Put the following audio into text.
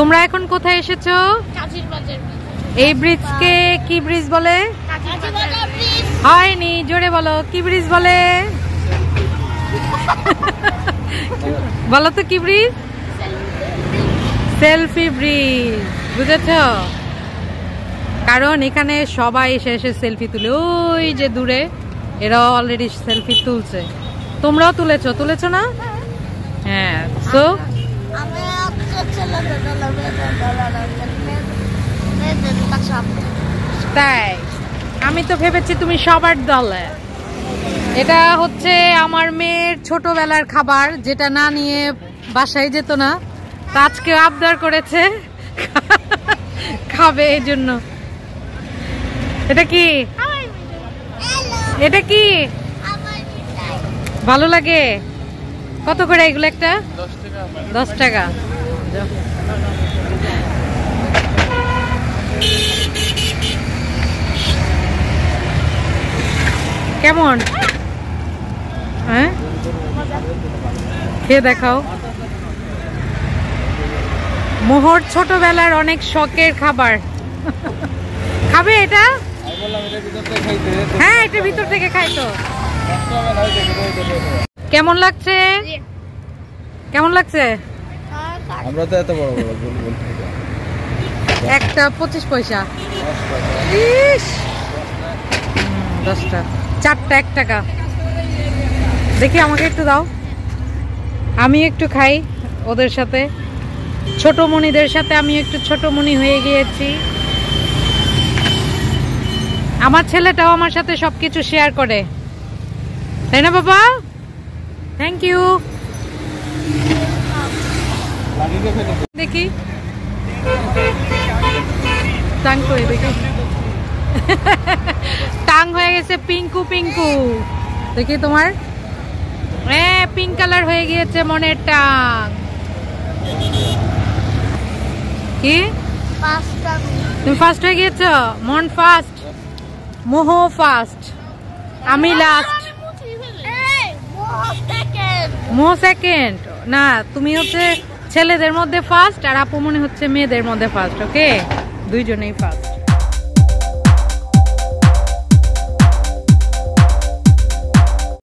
তোমরা এখন কোথায় এসেছো? এই ব্রিজকে কি ব্রিজ বলে? হয়নি, জোরে বলো, কি ব্রিজ বলে? বলো তো কি ব্রিজ? সেলফি ব্রিজ, বুঝেছো? কারণ এখানে সবাই এসে এসে সেলফি তুলে, ওই যে দূরে এরা অলরেডি সেলফি তুলছে। তোমরাও তুলেছো না? হ্যাঁ, সো তাই আমি তো ভেবেছি তুমি সবার দলে। এটা হচ্ছে আমার মেয়ের ছোটবেলার খাবার, যেটা না নিয়ে বাসায় যেত না, আজকে আবদার করেছে খাবে, এই জন্য। এটা কি? এটা কি ভালো লাগে? কত করে এগুলো? একটা 10 টাকা। কেমন? হ্যাঁ, খেয়ে দেখাও। মোহর ছোটবেলার অনেক শখের খাবার। খাবে এটা? হ্যাঁ, এটা ভিতর থেকে খাইতো। কেমন লাগছে? কেমন লাগছে? আমরা তো এত বড় বড় গোল একটা 25 পয়সা। 10টা, 4টা 1 টাকা। দেখি আমাকে একটু দাও, আমি একটু খাই ওদের সাথে। ছোট মনিদের সাথে আমি একটু ছোট মনি হয়ে গিয়েছি। আমার ছেলেটাও আমার সাথে সবকিছু শেয়ার করে, তাই না বাবা? Thank you. দেখি টাং করে দেখি, টাং হয়ে গেছে পিঙ্কু পিঙ্কু। দেখি তোমার, হ্যাঁ পিঙ্ক কালার হয়ে গিয়েছে মনের টাং। কি তুমি ফার্স্ট হয়ে গিয়েছো? মন ফার্স্ট, মোহ ফার্স্ট, আমি লাস্ট, মোহ সেকেন্ড। না, তুমি হচ্ছে ছেলেদের মধ্যে ফার্স্ট, আর আপু মনে হচ্ছে মেয়েদের মধ্যে ফার্স্ট। ওকে, দুইজনেই ফার্স্ট।